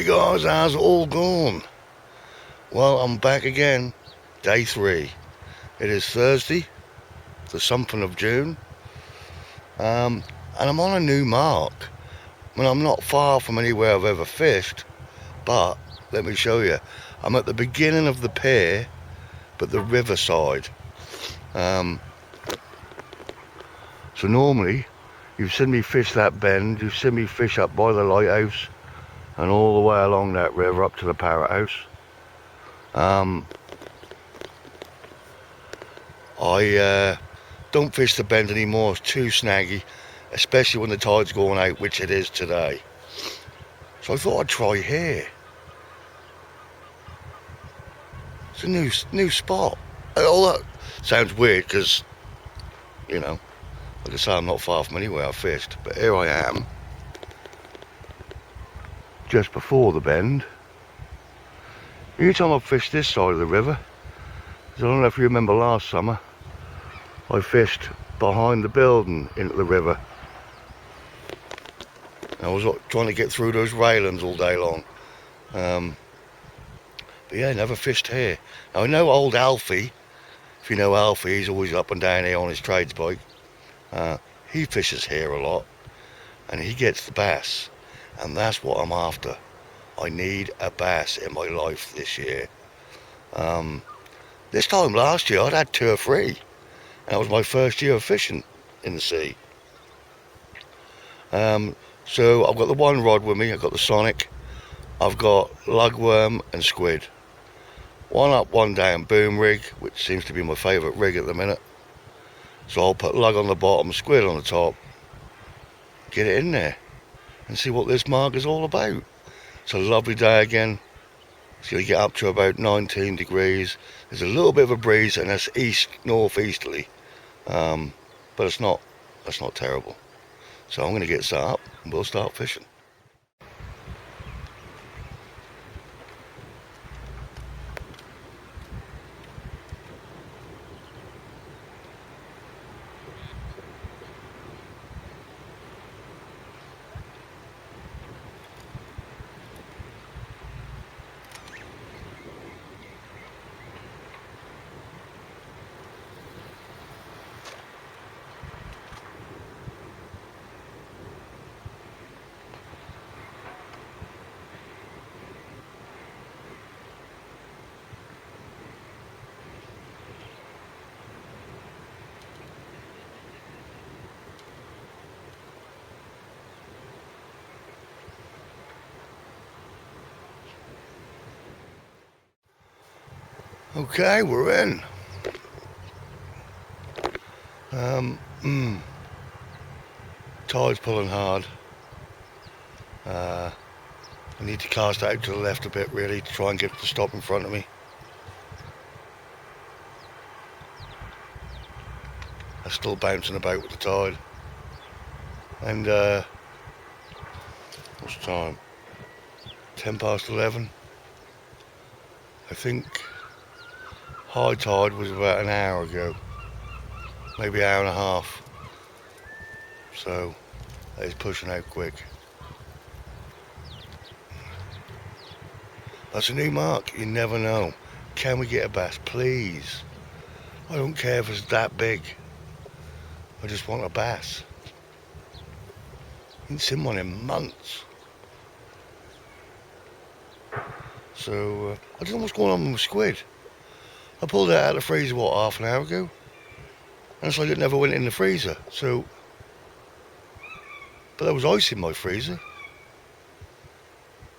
Hey guys, how's it all gone? Well, I'm back again, day 3. It is Thursday, the something of June, and I'm on a new mark. I mean, I'm not far from anywhere I've ever fished, but let me show you. I'm at the beginning of the pier, but the riverside. So normally, you've seen me fish that bend, you've seen me fish up by the lighthouse, and all the way along that river up to the parrot house. I don't fish the bend anymore, it's too snaggy, especially when the tide's going out, which it is today. So I thought I'd try here. It's a new spot. All that sounds weird because, you know, like I say, I'm not far from anywhere I fished, but here I am, just before the bend. Any time I've fished this side of the river, I don't know if you remember last summer, I fished behind the building into the river. I was trying to get through those railings all day long. But yeah, never fished here. Now I know old Alfie, if you know Alfie, he's always up and down here on his trades bike. He fishes here a lot, and he gets the bass, and that's what I'm after. I need a bass in my life this year. This time last year I'd had 2 or 3, and that was my first year of fishing in the sea. So I've got the one rod with me, I've got the Sonic, I've got lugworm and squid. One up, one down boom rig, which seems to be my favourite rig at the minute. So I'll put lug on the bottom, squid on the top, get it in there, and see what this mark is all about. It's a lovely day again. It's going to get up to about 19 degrees. There's a little bit of a breeze, and it's northeasterly, but that's not terrible. So I'm going to get set up, and we'll start fishing. Okay, we're in. Tide's pulling hard. I need to cast out to the left a bit really to try and get it to stop in front of me. I'm still bouncing about with the tide. And what's the time? 10 past 11. I think high tide was about an hour ago, maybe an hour and a half. So it's pushing out quick. That's a new mark, you never know. Can we get a bass, please? I don't care if it's that big. I just want a bass. I haven't seen one in months. So I don't know what's going on with squid. I pulled it out of the freezer, what, half an hour ago? And it's like it never went in the freezer, so... But there was ice in my freezer.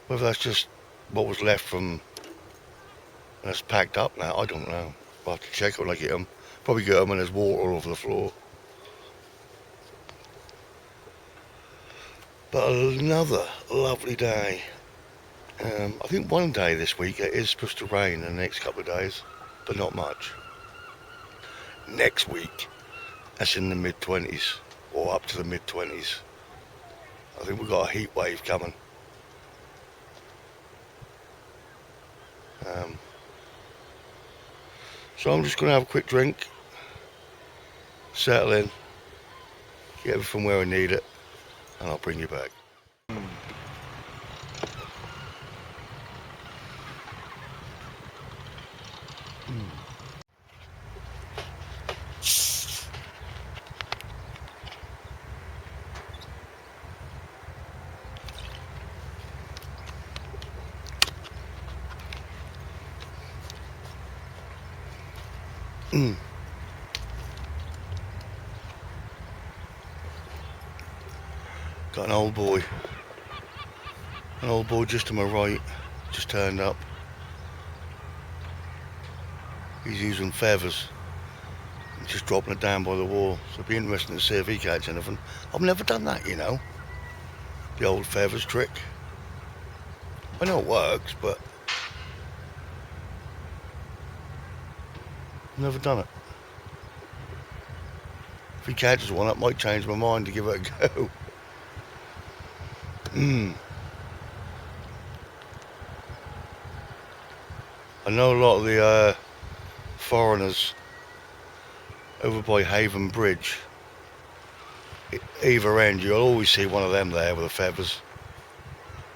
Whether that's just what was left from... And it's packed up now, I don't know. I'll have to check it when I get them. Probably get them and there's water all over the floor. But another lovely day. I think one day this week it is supposed to rain in the next couple of days, but not much. Next week, that's in the mid-20s, or up to the mid-20s. I think we've got a heat wave coming. So I'm just going to have a quick drink, settle in, get everything where I need it, and I'll bring you back. Got an old boy just to my right, just turned up. He's using feathers, just dropping it down by the wall. So it'll be interesting to see if he catches anything. I've never done that, you know, the old feathers trick. I know it works, but I've never done it. If he catches one, that might change my mind to give it a go. I know a lot of the foreigners over by Haven Bridge, either end, you'll always see one of them there with the feathers.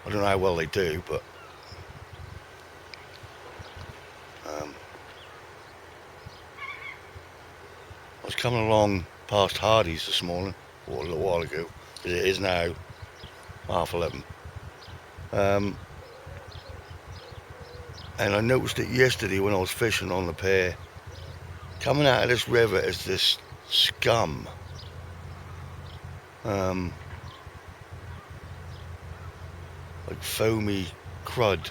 I don't know how well they do, but I was coming along past Hardy's this morning, or a little while ago, as it is now 11:30. And I noticed it yesterday when I was fishing on the pier. Coming out of this river is this scum. Like foamy crud.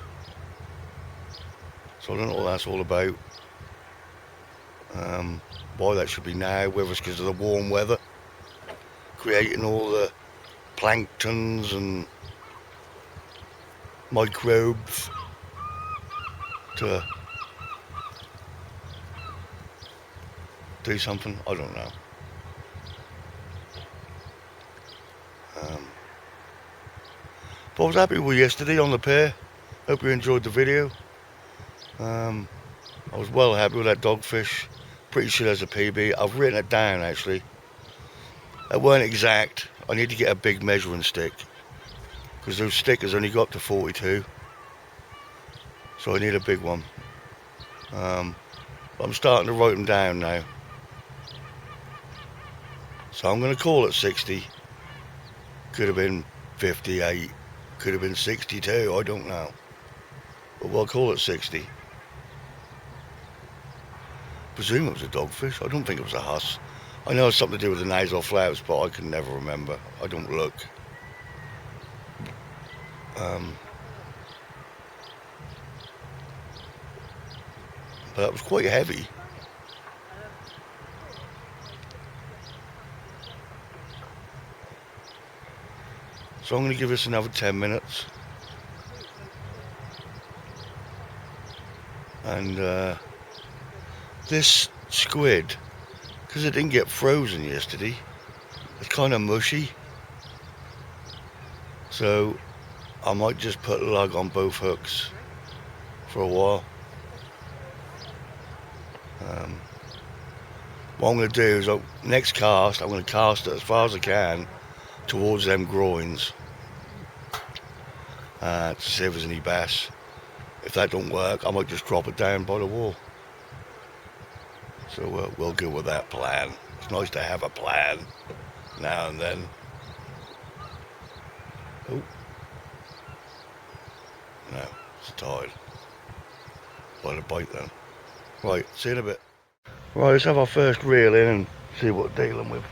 So I don't know what that's all about. Why that should be now, whether it's because of the warm weather, creating all the planktons and microbes to do something, I don't know. But I was happy with yesterday on the pier. Hope you enjoyed the video. I was well happy with that dogfish. Pretty sure there's a PB. I've written it down actually. It weren't exact. I need to get a big measuring stick, because those stickers only go up to 42. So I need a big one. I'm starting to write them down now. So I'm going to call it 60. Could have been 58. Could have been 62. I don't know. But we'll call it 60. Presume it was a dogfish. I don't think it was a huss. I know it's something to do with the nasal flaps, but I can never remember. I don't look. But that was quite heavy. So I'm going to give this another 10 minutes. And this squid, because it didn't get frozen yesterday, it's kind of mushy. So I might just put lug on both hooks for a while. What I'm going to do is, next cast, I'm going to cast it as far as I can towards them groins to see if there's any bass. If that don't work, I might just drop it down by the wall. So we'll go with that plan. It's nice to have a plan now and then. Oh, no, it's tied. Let it bite then. Right, see you in a bit. Right, let's have our first reel in and see what we're dealing with.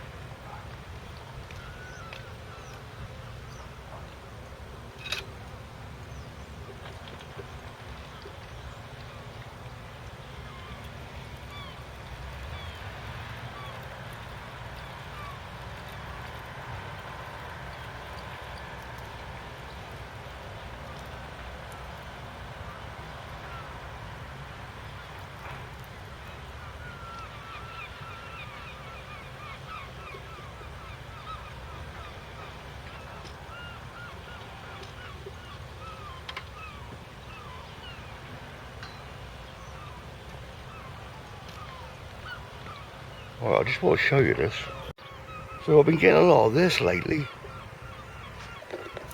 Alright, I just want to show you this. So I've been getting a lot of this lately.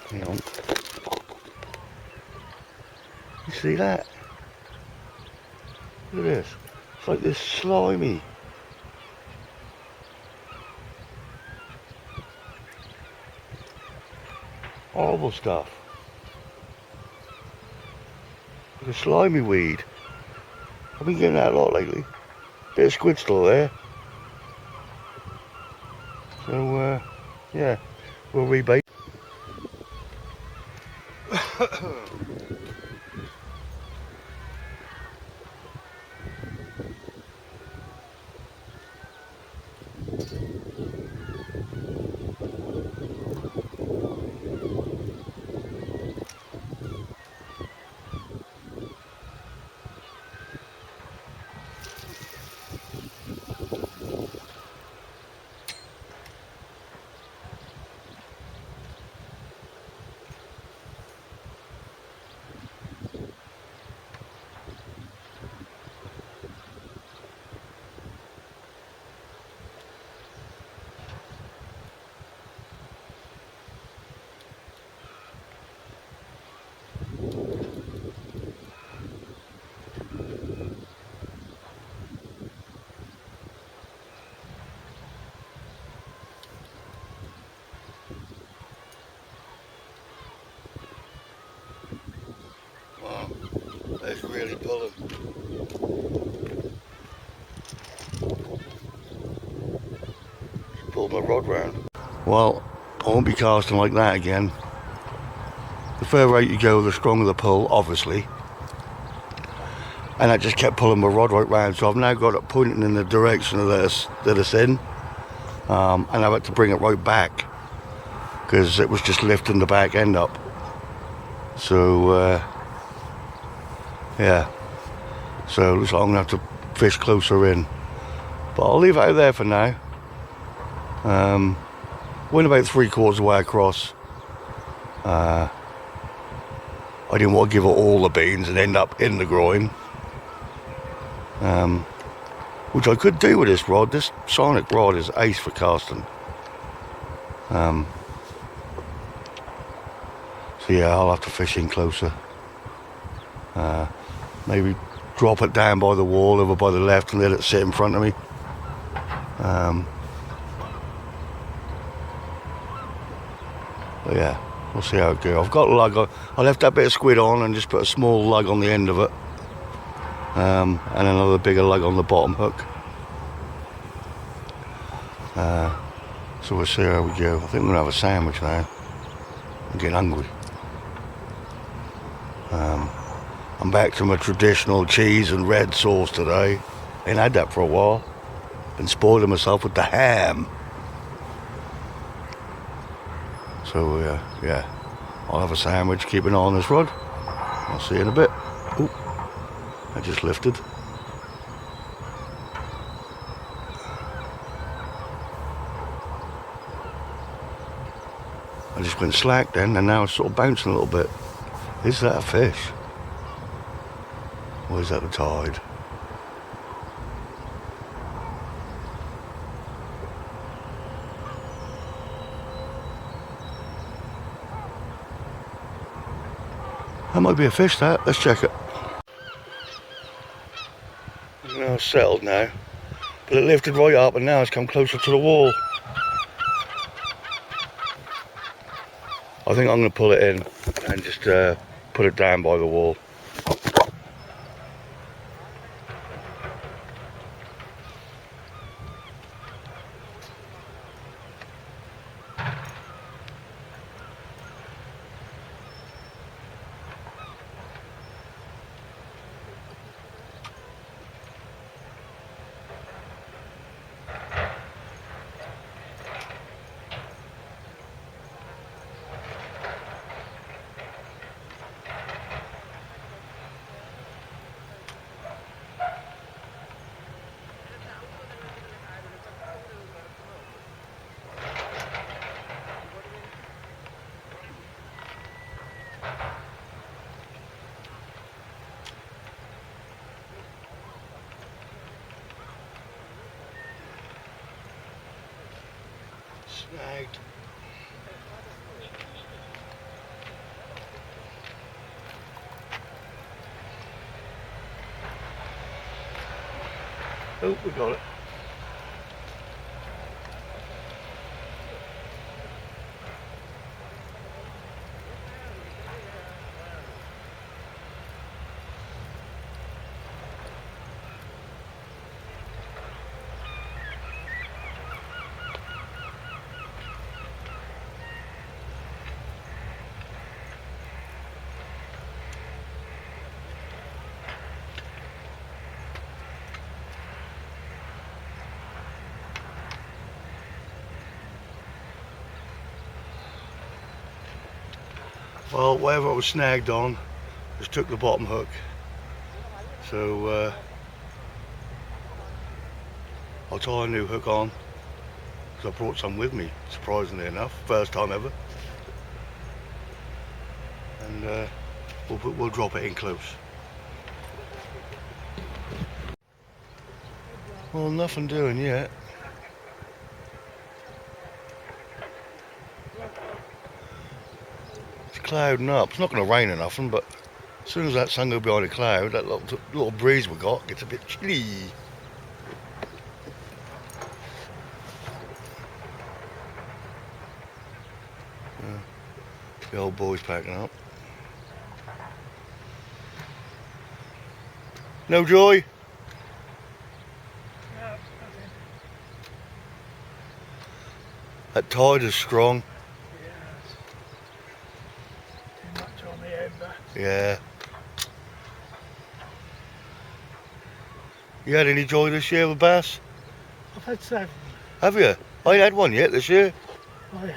Hang on. You see that? Look at this. It's like this slimy. Horrible stuff. Like a slimy weed. I've been getting that a lot lately. Bit of squid still there. So yeah, we'll rebait. Wow, that's really pulling. Pulled my rod round. Well, I won't be casting like that again. The further out you go, the stronger the pull, obviously. And I just kept pulling my rod right round, so I've now got it pointing in the direction that it's in. And I've had to bring it right back because it was just lifting the back end up. So yeah, so it looks like I'm gonna have to fish closer in, but I'll leave it out there for now. Went about 3/4 of the way across. I didn't want to give it all the beans and end up in the groin, which I could do with this rod. This sonic rod is ace for casting. So yeah, I'll have to fish in closer. Maybe drop it down by the wall over by the left and let it sit in front of me. But yeah, we'll see how it goes. I've got a lug on. I left that bit of squid on and just put a small lug on the end of it. And another bigger lug on the bottom hook. So we'll see how we go. I think I'm going to have a sandwich now. I'm getting hungry. I'm back to my traditional cheese and red sauce today. Ain't had that for a while. Been spoiling myself with the ham. So yeah, I'll have a sandwich, keep an eye on this rod. I'll see you in a bit. Ooh, I just lifted. I just went slack then, and now it's sort of bouncing a little bit. Is that a fish? Or is that the tide? That might be a fish, that. Let's check it. Now it's settled now. But it lifted right up and now it's come closer to the wall. I think I'm going to pull it in and just put it down by the wall. Snagged. Oh, we got it. Well, whatever I was snagged on just took the bottom hook. So I'll tie a new hook on, because I brought some with me, surprisingly enough, first time ever. And we'll drop it in close. Well, nothing doing yet. It's clouding up. It's not going to rain or nothing, but as soon as that sun goes behind a cloud, that little breeze we got gets a bit chilly. The old boy's packing up. No joy? No, That tide is strong. yes. Too much on the head, but Yeah. You had any joy this year with bass? I've had 7. Have you? I ain't had one yet this year. I've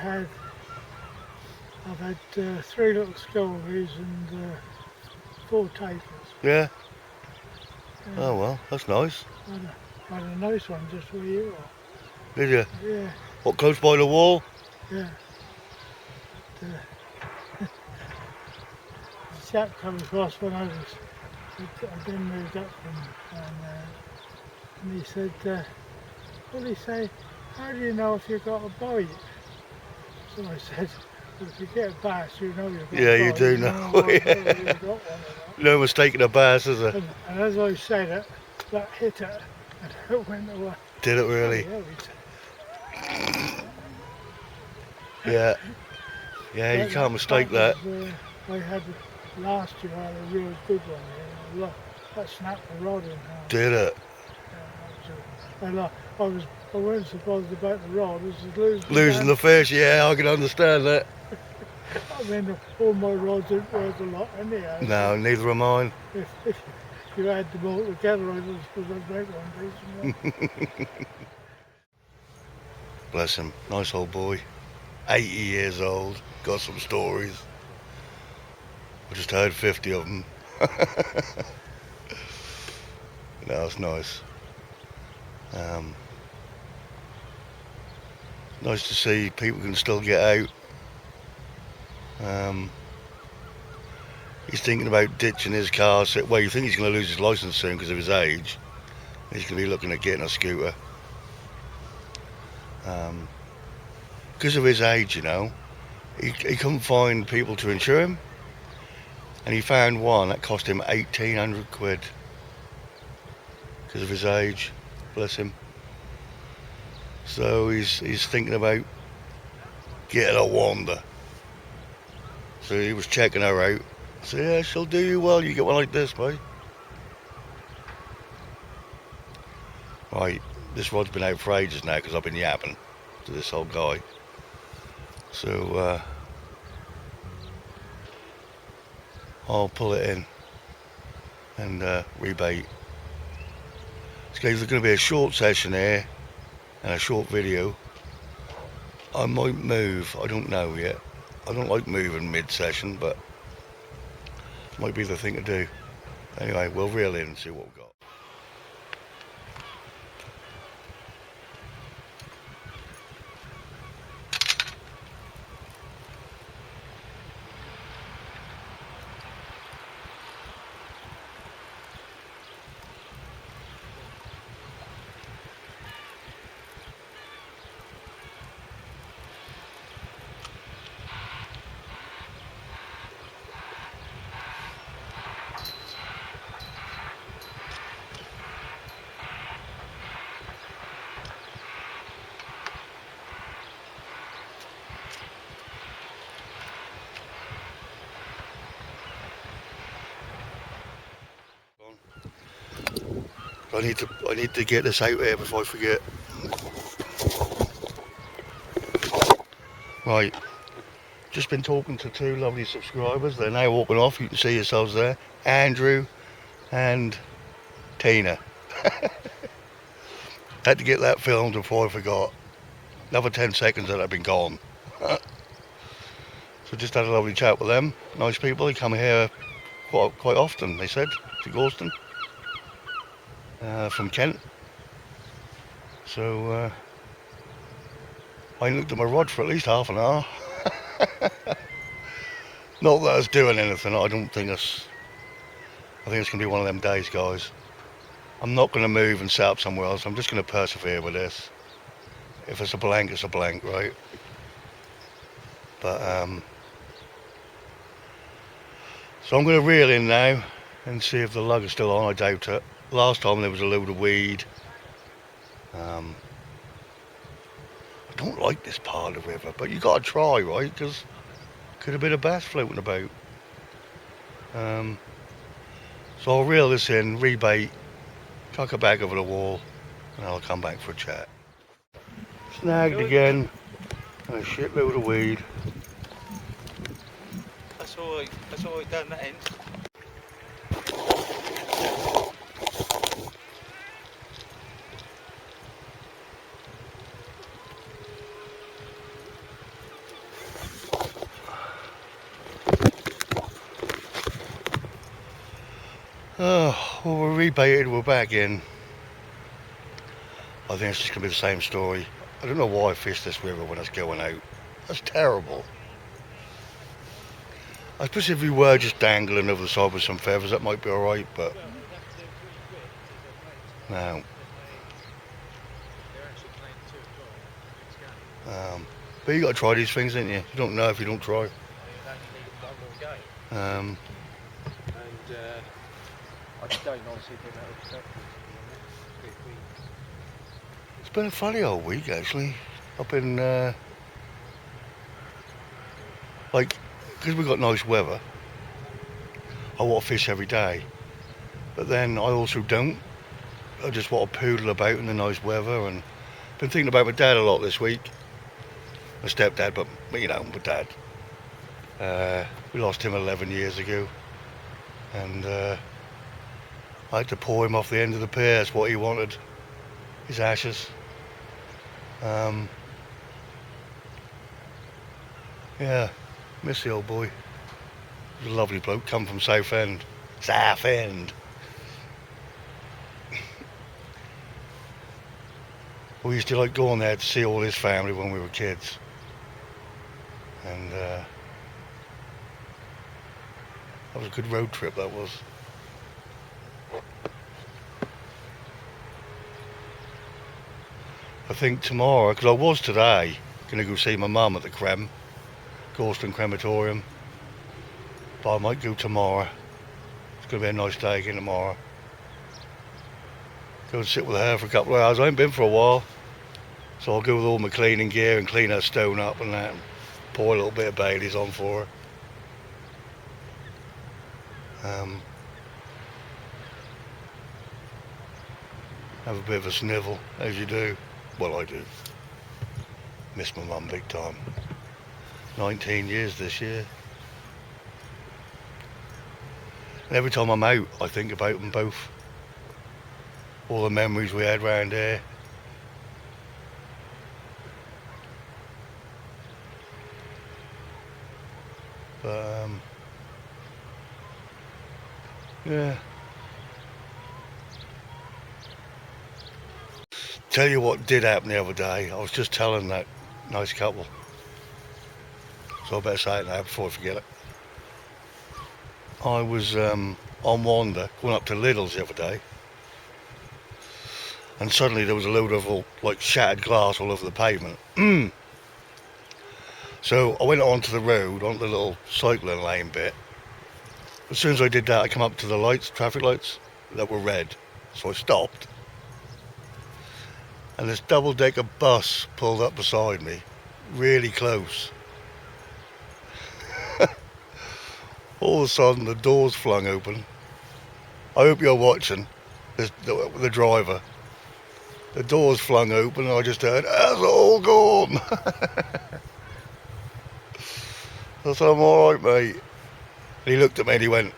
had 3 little scullies and 4 tapers. Yeah. Yeah, Oh well, that's nice. I had a nice one just where you are. Did you? Yeah, What, close by the wall? yeah. The chap come across when I'd been moved up and he said, what did he say? How do you know if you've got a bite? So I said, well, if you get a bass, you know you've got Yeah, a you bite. do You know. whether Yeah. you've got one or not. No mistaking a bass, is there? And as I said it, that hit it and it went away. Did it really? Oh, Yeah. Yeah, you can't mistake that. I had last year. I had a real good one. That snapped the rod in half. Did it? And I wasn't surprised about the rod. It was Losing the fish, yeah, I can understand that. I mean, all my rods aren't worth a lot anyhow. No, neither are mine. If you add them all together, I suppose I'd make one decent one. Bless him, nice old boy. 80 years old, got some stories. I just heard 50 of them. No, it's nice. Nice to see people can still get out. He's thinking about ditching his car. So, well, you think he's going to lose his license soon because of his age. He's going to be looking at getting a scooter. Because of his age, you know, he couldn't find people to insure him. And he found one that cost him 1,800 quid. Because of his age, bless him. So he's thinking about getting a Wanda. So he was checking her out. So yeah, she'll do you well. You get one like this, mate. Right, this rod's been out for ages now because I've been yapping to this old guy. So I'll pull it in and rebait. It's either going to be a short session here and a short video. I might move, I don't know yet. I don't like moving mid-session, but might be the thing to do. Anyway, we'll reel in and see what we've got. I need to get this out here before I forget. Right, just been talking to 2 lovely subscribers. They're now walking off. You can see yourselves there. Andrew and Tina. Had to get that filmed before I forgot. Another 10 seconds and I've been gone. So just had a lovely chat with them. Nice people. They come here quite often, they said, to Gorston. From Kent. So I looked at my rod for at least half an hour. Not that I was doing anything. I think it's going to be one of them days, guys. I'm not going to move and set up somewhere else. I'm just going to persevere with this. If it's a blank, it's a blank, right? But so I'm going to reel in now and see if the lug is still on. I doubt it. Last time there was a load of weed. I don't like this part of the river, but you got to try, right? Because could have been a bass floating about. So I'll reel this in, rebait, tuck it back over the wall, and I'll come back for a chat. Snagged again, and a shitload of weed. That's all I done that end. Oh, well, we're rebaited, we're back in. I think it's just going to be the same story. I don't know why I fish this river when it's going out. That's terrible. I suppose if we were just dangling over the side with some feathers, that might be alright, but no. But you got to try these things, ain't you? You don't know if you don't try. I don't honestly think that would affect me. It's been a funny old week, actually. I've been, because we've got nice weather, I want to fish every day. But then I also don't. I just want to poodle about in the nice weather, and been thinking about my dad a lot this week. My stepdad, but you know, my dad. We lost him 11 years ago, and I had to pour him off the end of the pier. That's what he wanted, his ashes. Yeah, miss the old boy. He was a lovely bloke, come from Southend. Southend. We used to like going there to see all his family when we were kids. And that was a good road trip, that was. I think tomorrow, because I was today, going to go see my mum at the Gorston Crematorium. But I might go tomorrow. It's going to be a nice day again tomorrow. Go and sit with her for a couple of hours. I ain't been for a while. So I'll go with all my cleaning gear and clean her stone up and that. And pour a little bit of Bailey's on for her. Have a bit of a snivel, as you do. Well, I do. Miss my mum big time. 19 years this year. And every time I'm out, I think about them both. All the memories we had round here. But, yeah. Tell you what did happen the other day. I was just telling that nice couple. So I better say it now before I forget it. I was on wander, going up to Lidl's the other day. And suddenly there was a load of like shattered glass all over the pavement. So I went onto the road, onto the little cycling lane bit. As soon as I did that, I come up to the lights, traffic lights, that were red. So I stopped. And this double-decker bus pulled up beside me, really close. All of a sudden, the doors flung open. I hope you're watching, the driver. The doors flung open and I just heard, "That's all gone." I said, "I'm all right, mate." And he looked at me and he went,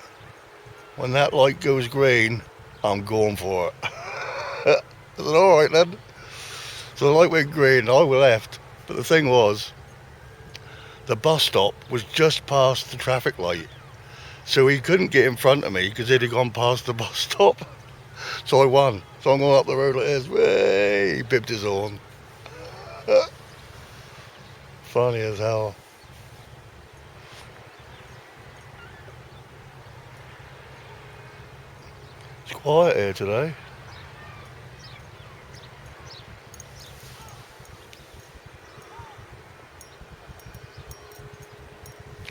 "When that light goes green, I'm going for it." I said, "All right then." So the light went green and I left. But the thing was, the bus stop was just past the traffic light. So he couldn't get in front of me because he'd have gone past the bus stop. So I won. So I'm going up the road like this. Way! He bipped his horn. Funny as hell. It's quiet here today.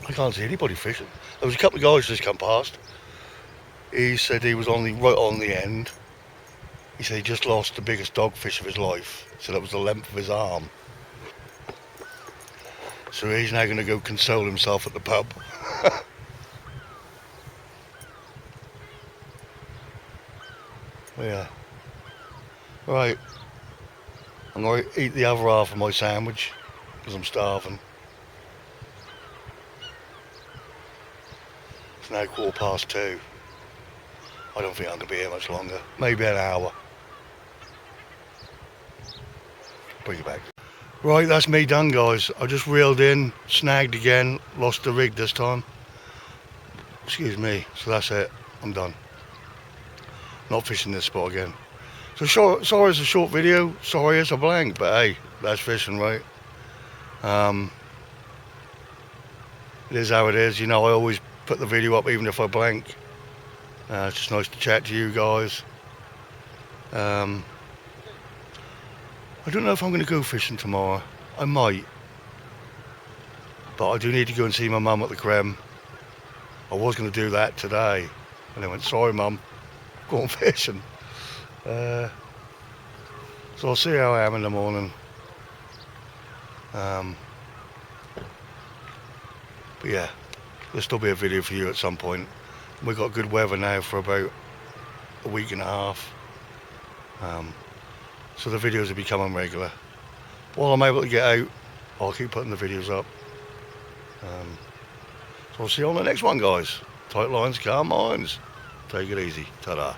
I can't see anybody fishing. There was a couple of guys just come past. He said he was right on the end. He said he just lost the biggest dogfish of his life. So that was the length of his arm. So he's now going to go console himself at the pub. Yeah. Right. I'm going to eat the other half of my sandwich because I'm starving. It's now 2:15. I don't think I'm going to be here much longer. Maybe an hour. Bring it back. Right, that's me done, guys. I just reeled in, snagged again, lost the rig this time. Excuse me. So that's it. I'm done. Not fishing this spot again. So sorry it's a short video. Sorry it's a blank. But hey, that's fishing, right? It is how it is. You know, I always put the video up even if I blank. It's just nice to chat to you guys. I don't know if I'm going to go fishing tomorrow. I might. But I do need to go and see my mum at the Creme. I was going to do that today. And I went, sorry mum, going fishing. So I'll see how I am in the morning. But yeah, there'll still be a video for you at some point. We've got good weather now for about a week and a half. So the videos will be coming regular. While I'm able to get out, I'll keep putting the videos up. So I'll see you on the next one, guys. Tight lines, calm minds. Take it easy. Ta-da.